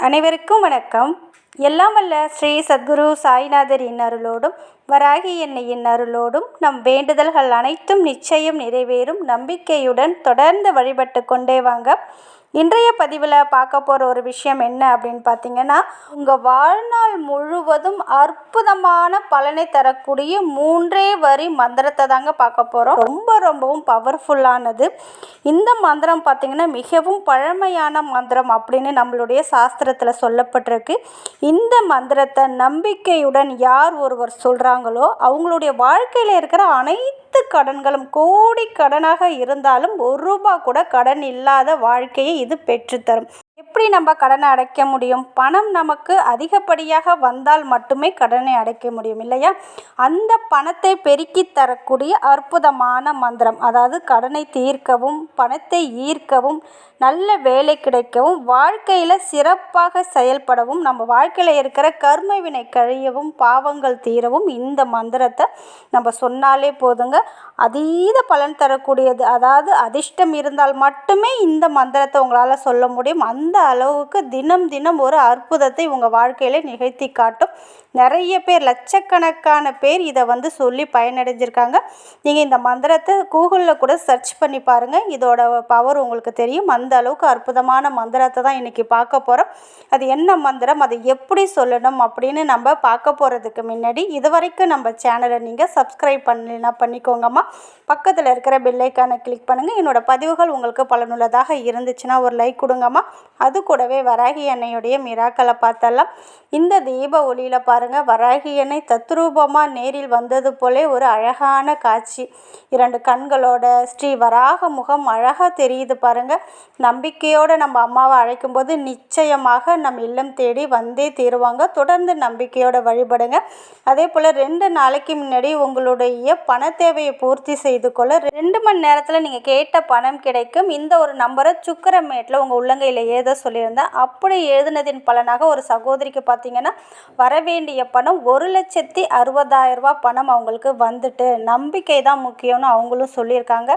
அனைவருக்கும் வணக்கம். எல்லாம் வல்ல ஸ்ரீ சத்குரு சாய்நாதரின் அருளோடும் வராகி எண்ணெயின் அருளோடும் நம் வேண்டுதல்கள் அனைத்தும் நிச்சயம் நிறைவேறும் நம்பிக்கையுடன் தொடர்ந்து வழிபட்டு கொண்டே வாங்க. இன்றைய பதிவில் பார்க்க போகிற ஒரு விஷயம் என்ன அப்படின்னு பார்த்தீங்கன்னா, உங்கள் வாழ்நாள் முழுவதும் அற்புதமான பலனை தரக்கூடிய 3 வரி மந்திரத்தை தாங்க பார்க்க போகிறோம். ரொம்பவும் பவர்ஃபுல்லானது. இந்த மந்திரம் பார்த்திங்கன்னா மிகவும் பழமையான மந்திரம் அப்படின்னு நம்மளுடைய சாஸ்திரத்தில் சொல்லப்பட்டிருக்கு. இந்த மந்திரத்தை நம்பிக்கையுடன் யார் ஒருவர் சொல்கிறாங்களோ அவங்களுடைய வாழ்க்கையில் இருக்கிற அனைத்து கடன்களும் கோடி கடனாக இருந்தாலும் 1 ரூபாய் கூட கடன் இல்லாத வாழ்க்கையை இது பெற்றுத்தரும். எப்படி நம்ம கடனை அடைக்க முடியும்? பணம் நமக்கு அதிகப்படியாக வந்தால் மட்டுமே கடனை அடைக்க முடியும் இல்லையா? அந்த பணத்தை பெருக்கி தரக்கூடிய அற்புதமான மந்திரம், அதாவது கடனை தீர்க்கவும், பணத்தை ஈர்க்கவும், நல்ல வேலை கிடைக்கவும், வாழ்க்கையில் சிறப்பாக செயல்படவும், நம்ம வாழ்க்கையில் இருக்கிற கர்ம வினை கழியவும், பாவங்கள் தீரவும் இந்த மந்திரத்தை நம்ம சொன்னாலே போதுங்க. அதீத பலன் தரக்கூடியது. அதாவது அதிர்ஷ்டம் இருந்தால் மட்டுமே இந்த மந்திரத்தை உங்களால் சொல்ல முடியும். அந்த அளவுக்கு தினம் ஒரு அற்புதத்தை உங்கள் வாழ்க்கையில் நிகழ்த்தி காட்டும். நிறைய பேர், லட்சக்கணக்கான பேர் இதை சொல்லி பயனடைஞ்சிருக்காங்க. நீங்கள் இந்த மந்திரத்தை கூகுளில் கூட சர்ச் பண்ணி பாருங்கள். இதோட பவர் உங்களுக்கு தெரியும். அந்த அளவுக்கு அற்புதமான மந்திரத்தை தான் இன்றைக்கி பார்க்க போகிறோம். அது என்ன மந்திரம், அதை எப்படி சொல்லணும் அப்படின்னு நம்ம பார்க்க போகிறதுக்கு முன்னாடி இது வரைக்கும் நம்ம சேனலை நீங்கள் சப்ஸ்கிரைப் பண்ணலைன்னா பண்ணிக்கோங்கம்மா. பக்கத்தில் இருக்கிற பெல்லைக்கானை கிளிக் பண்ணுங்கள். என்னோடய பதிவுகள் உங்களுக்கு பலனுள்ளதாக இருந்துச்சுன்னா ஒரு லைக் கொடுங்கம்மா. அது கூடவே வராகி எண்ணெயுடைய மிராக்களை பார்த்தலாம். இந்த தீப ஒளியில் பாருங்கள், வராகி எண்ணெய் தத்ரூபமாக நேரில் வந்தது போலே ஒரு அழகான காட்சி. 2 கண்களோட ஸ்ரீ வராக முகம் அழகாக தெரியுது பாருங்கள். நம்பிக்கையோடு நம்ம அம்மாவை அழைக்கும்போது நிச்சயமாக நம் இல்லம் தேடி வந்தே தீருவாங்க. தொடர்ந்து நம்பிக்கையோடு வழிபடுங்க. அதே போல் 2 நாளைக்கு முன்னாடி உங்களுடைய பண தேவையை பூர்த்தி செய்து கொள்ள 2 மணி நேரத்தில் நீங்கள் கேட்ட பணம் கிடைக்கும். இந்த ஒரு நம்பரை சுக்கரமேட்டில் உங்கள் உள்ளங்கையில் எழுத சொல்லியிருந்தேன். அப்படி எழுதினதின் பலனாக ஒரு சகோதரிக்கு பார்த்தீங்கன்னா வரவேண்டிய பணம் 1,60,000 ரூபாய் பணம் அவங்களுக்கு வந்துட்டு. நம்பிக்கை தான் முக்கியம்னு அவங்களும் சொல்லியிருக்காங்க.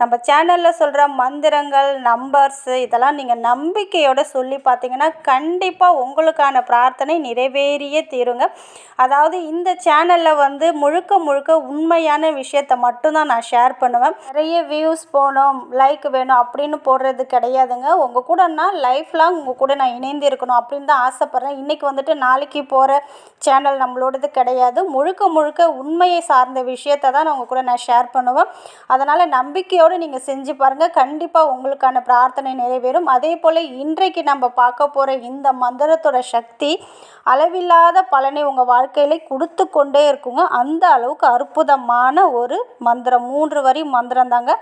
நம்ம சேனலில் சொல்கிற மந்திரங்கள், நம்பர்ஸ் இதெல்லாம் நீங்கள் நம்பிக்கையோடு சொல்லி பார்த்தீங்கன்னா கண்டிப்பாக உங்களுக்கான பிரார்த்தனை நிறைவேறியே தீருங்க. அதாவது இந்த சேனலில் முழுக்க உண்மையான விஷயத்தை மட்டும்தான் நான் ஷேர் பண்ணுவேன். நிறைய வியூஸ் போகணும், லைக் வேணும் அப்படின்னு போடுறது கிடையாதுங்க. உங்கள் கூட நான் லைஃப் லாங் உங்கள் கூட நான் இணைந்து இருக்கணும் அப்படின்னு தான் ஆசைப்பட்றேன். இன்றைக்கி நாளைக்கு போகிற சேனல் நம்மளோடது கிடையாது. முழுக்க உண்மையை சார்ந்த விஷயத்தை தான் உங்கள் கூட நான் ஷேர் பண்ணுவேன். அதனால் நம்பிக்கையோடு நீங்கள் செஞ்சு பாருங்கள். கண்டிப்பாக உங்களுக்கான பிரார்த்தனை நிறைவேறும். அதே போல் இன்றைக்கு நம்ம பார்க்க போகிற இந்த மந்திரத்தோட சக்தி அளவில்லாத பலனை உங்கள் வாழ்க்கையில் கொடுத்து கொண்டே இருக்குங்க. அந்த அளவுக்கு அற்புதமான ஒரு மந்திரம். 3 வரி மந்திரம் தாங்க.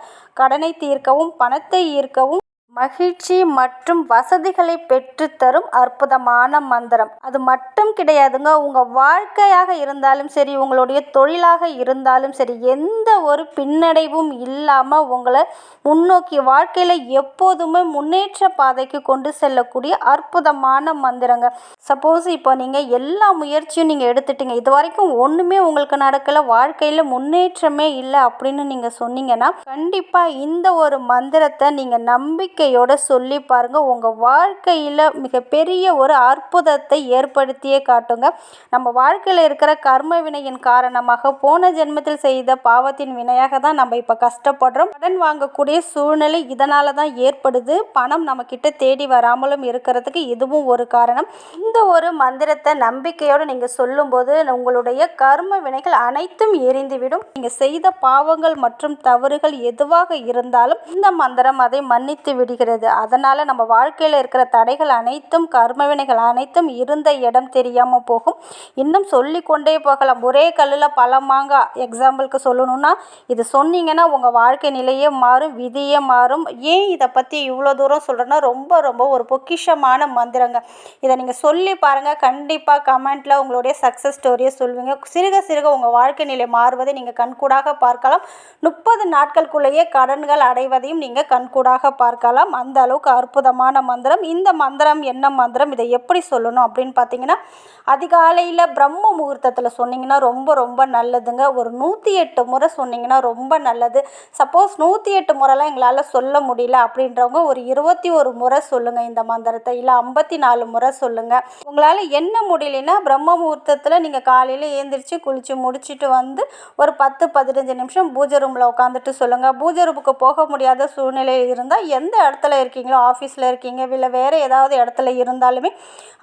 கடனை தீர்க்கவும், பணத்தை ஈர்க்கவும், மகிழ்ச்சி மற்றும் வசதிகளை பெற்றுத்தரும் அற்புதமான மந்திரம். அது மட்டும் கிடையாதுங்க. உங்கள் வாழ்க்கையாக இருந்தாலும் சரி, உங்களுடைய தொழிலாக இருந்தாலும் சரி, எந்த ஒரு பின்னடைவும் இல்லாமல் உங்களை முன்னோக்கி வாழ்க்கையில் எப்போதுமே முன்னேற்ற பாதைக்கு கொண்டு செல்லக்கூடிய அற்புதமான மந்திரங்க. சப்போஸ் இப்போ நீங்கள் எல்லா முயற்சியும் நீங்கள் எடுத்துட்டீங்க, இது வரைக்கும் ஒன்றுமே உங்களுக்கு நடக்கலை, வாழ்க்கையில் முன்னேற்றமே இல்லை அப்படின்னு நீங்கள் சொன்னீங்கன்னா கண்டிப்பாக இந்த ஒரு மந்திரத்தை நீங்கள் நம்பிக்கையோட சொல்லி பாருங்க. உங்கள் வாழ்க்கையில் மிகப்பெரிய ஒரு அற்புதத்தை ஏற்படுத்தியே காட்டுங்க. நம்ம வாழ்க்கையில் இருக்கிற கர்ம வினையின் காரணமாக போன ஜென்மத்தில் செய்த பாவத்தின் வினையாக தான் நம்ம இப்போ கஷ்டப்படுறோம். கடன் வாங்கக்கூடிய சூழ்நிலை இதனால தான் ஏற்படுது. பணம் நம்ம கிட்ட தேடி வராமலும் இருக்கிறதுக்கு இதுவும் ஒரு காரணம். இந்த ஒரு மந்திரத்தை நம்பிக்கையோடு நீங்கள் சொல்லும்போது உங்களுடைய கர்ம வினைகள் அனைத்தும் எரிந்துவிடும். நீங்கள் செய்த பாவங்கள் மற்றும் தவறுகள் எதுவாக இருந்தாலும் இந்த மந்திரம் அதை மன்னித்து விடுகிறது. அதனால் நம்ம வாழ்க்கையில் இருக்கிற தடைகள் அனைத்தும், கர்மவினைகள் அனைத்தும் இருந்த இடம் தெரியாமல் போகும். இன்னும் சொல்லிக்கொண்டே போகலாம். ஒரே கல்லில் பல மாங்காய். எக்ஸாம்பிளுக்கு சொல்லணும்னா இது சொன்னீங்கன்னா உங்கள் வாழ்க்கை நிலையே மாறும், விதியே மாறும். ஏன் இதை பற்றி இவ்வளோ தூரம் சொல்கிறேன்னா ரொம்ப ஒரு பொக்கிஷமான மந்திரங்க. இதை நீங்கள் சொல்லி பாருங்கள். கண்டிப்பாக கமெண்ட்டில் உங்களுடைய சக்ஸஸ் ஸ்டோரியை சொல்வீங்க. சிறுக உங்கள் வாழ்க்கை நிலை மாறுவதை நீங்கள் கண்கூடாக பார்க்கலாம். 30 நாட்களுக்குள்ளேயே கடன்கள் அடைவதையும் நீங்கள் கண்கூடாக பார்க்கலாம். சொல்லலாம். அந்த அளவுக்கு அற்புதமான மந்திரம். இந்த மந்திரம் என்ன மந்திரம், இதை எப்படி சொல்லணும் அப்படின்னு பார்த்தீங்கன்னா, அதிகாலையில் பிரம்ம முகூர்த்தத்தில் சொன்னீங்கன்னா ரொம்ப ரொம்ப நல்லதுங்க. ஒரு 108 முறை சொன்னீங்கன்னா ரொம்ப நல்லது. சப்போஸ் 108 முறைலாம் எங்களால் சொல்ல முடியல அப்படின்றவங்க ஒரு 21 முறை சொல்லுங்கள் இந்த மந்திரத்தை. இல்லை 54 முறை சொல்லுங்கள். உங்களால் என்ன முடியலைன்னா பிரம்ம முகூர்த்தத்தில் நீங்கள் காலையில் ஏந்திரிச்சு குளித்து முடிச்சுட்டு வந்து ஒரு 10-15 நிமிஷம் பூஜை ரூமில் உட்காந்துட்டு சொல்லுங்கள். பூஜை ரூமுக்கு போக முடியாத சூழ்நிலையில் இருந்தால் எந்த இடத்துல இருக்கீங்களோ, ஆஃபீஸில் இருக்கீங்க இல்லை வேறு ஏதாவது இடத்துல இருந்தாலுமே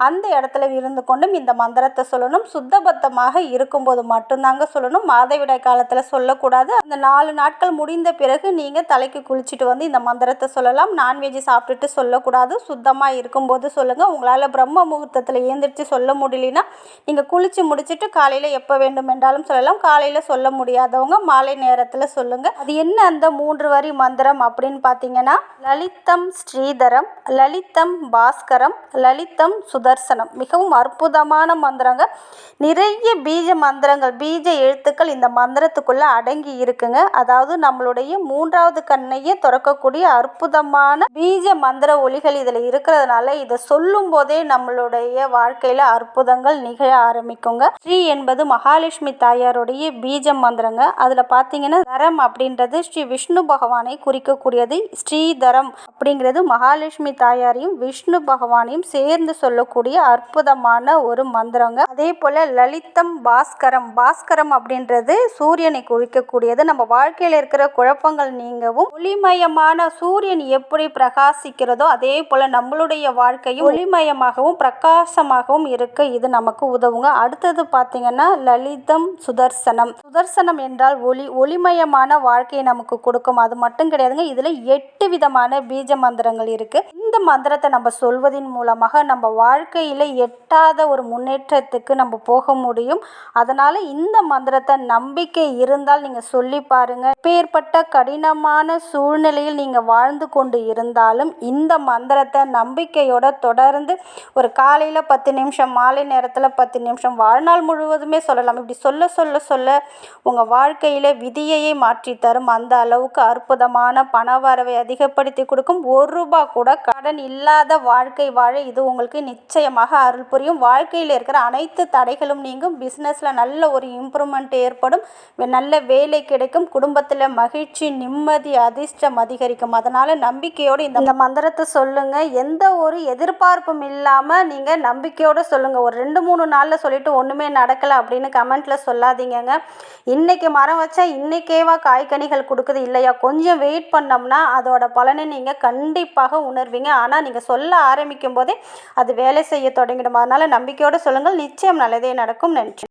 அந்த இடத்துல இருந்து கொண்டும் இந்த மந்திரத்தை சொல்லணும். சுத்தபத்தமாக இருக்கும்போது மட்டும்தாங்க சொல்லணும். மாதவிடாய் காலத்தில் சொல்லக்கூடாது. அந்த 4 நாட்கள் முடிந்த பிறகு நீங்கள் தலைக்கு குளிச்சுட்டு வந்து இந்த மந்திரத்தை சொல்லலாம். நான்வெஜ் சாப்பிட்டுட்டு சொல்லக்கூடாது. சுத்தமாக இருக்கும்போது சொல்லுங்கள். உங்களால் பிரம்ம முகூர்த்தத்தில் ஏந்திரிச்சு சொல்ல முடியலனா நீங்கள் குளித்து முடிச்சுட்டு காலையில் எப்போ வேண்டுமென்றாலும் சொல்லலாம். காலையில் சொல்ல முடியாதவங்க மாலை நேரத்தில் சொல்லுங்கள். அது என்ன அந்த 3 வரி மந்திரம் அப்படின்னு பார்த்தீங்கன்னா, லலிதம் ஸ்ரீதரம், லலிதம் பாஸ்கரம், லலிதம் சுதர்சனம். மிகவும் அற்புதமான மந்திரங்க. நிறைய பீஜ மந்திரங்கள், பீஜ எழுத்துக்கள் இந்த மந்திரத்துக்குள்ளே அடங்கி இருக்குங்க. அதாவது நம்மளுடைய 3வது கண்ணையே திறக்கக்கூடிய அற்புதமான பீஜ மந்திர ஒலிகள் இதில் இருக்கிறதுனால இதை சொல்லும் போதே நம்மளுடைய வாழ்க்கையில் அற்புதங்கள் நிகழ ஆரம்பிக்குங்க. ஸ்ரீ என்பது மகாலட்சுமி தாயாருடைய பீஜ மந்திரங்க. அதில் பார்த்தீங்கன்னா தரம் அப்படின்றது ஸ்ரீ விஷ்ணு பகவானை குறிக்கக்கூடியது. ஸ்ரீதரம் அப்படிங்கிறது மகாலட்சுமி தாயாரையும் விஷ்ணு பகவானையும் சேர்ந்து சொல்லக்கூடிய அற்புதமான ஒரு மந்திரங்க. அதே போல் லலிதம் பாஸ்கரம், பாஸ்கரம் அப்படின்றது சூரியனை குறிக்கக்கூடியது. நம்ம வாழ்க்கையில் இருக்கிற குழப்பங்கள் நீங்கவும் ஒளிமயமான சூரியன் எப்படி பிரகாசிக்கிறதோ அதே போல் நம்மளுடைய வாழ்க்கையும் ஒளிமயமாகவும் பிரகாசமாகவும் இருக்க இது நமக்கு உதவுங்க. அடுத்தது பார்த்தீங்கன்னா லலிதம் சுதர்சனம். சுதர்சனம் என்றால் ஒளி, ஒளிமயமான வாழ்க்கையை நமக்கு கொடுக்கும். அது மட்டும் கிடையாதுங்க, இதில் 8 விதமான பீஜ மந்திரங்கள் இருக்குது. இந்த மந்திரத்தை நம்ம சொல்வதன் மூலமாக நம்ம வாழ்க்கையில் எட்டாத ஒரு முன்னேற்றத்துக்கு நம்ம போக முடியும். அதனால் இந்த மந்திரத்தை நம்பிக்கை இருந்தால் நீங்கள் சொல்லி பாருங்கள். எப்பேற்பட்ட கடினமான சூழ்நிலையில் நீங்கள் வாழ்ந்து கொண்டு இருந்தாலும் இந்த மந்திரத்தை நம்பிக்கையோட தொடர்ந்து ஒரு காலையில் 10 நிமிஷம், மாலை நேரத்தில் 10 நிமிஷம், வாழ்நாள் முழுவதுமே சொல்லலாம். இப்படி சொல்ல சொல்ல சொல்ல உங்கள் வாழ்க்கையில் விதியையே மாற்றி தரும். அந்த அளவுக்கு அற்புதமான பண வரவை அதிகப்படுத்தி கொடுக்கும். 1 ரூபா கூட கடன் இல்லாத வாழ்க்கை வாழ இது உங்களுக்கு நிச்சயமாக அருள் புரியும். வாழ்க்கையில் இருக்கிற அனைத்து தடைகளும் நீங்கும். பிஸ்னஸில் நல்ல ஒரு இம்ப்ரூவ்மெண்ட் ஏற்படும். நல்ல வேலை கிடைக்கும். குடும்பத்தில் மகிழ்ச்சி, நிம்மதி, அதிர்ஷ்டம் அதிகரிக்கும். அதனால் நம்பிக்கையோடு இந்த மந்திரத்தை சொல்லுங்கள். எந்த ஒரு எதிர்பார்ப்பும் இல்லாமல் நீங்கள் நம்பிக்கையோடு சொல்லுங்கள். ஒரு 2-3 நாளில் சொல்லிவிட்டு ஒன்றுமே நடக்கலை அப்படின்னு கமெண்ட்டில் சொல்லாதீங்கங்க. இன்றைக்கி மரம் வச்சா இன்றைக்கேவா காய்கனிகள் கொடுக்குது இல்லையா, கொஞ்சம் வெயிட் பண்ணோம்னா அதோட பலனை நீங்கள் கண்டிப்பாக உணர்வீங்க. ஆனால் நீங்கள் சொல்ல ஆரம்பிக்கும் போதே அது வேலை செய்ய தொடங்கிடும். அதனால் நம்பிக்கையோடு சொல்லுங்கள். நிச்சயம் நல்லதே நடக்கும். நன்றி.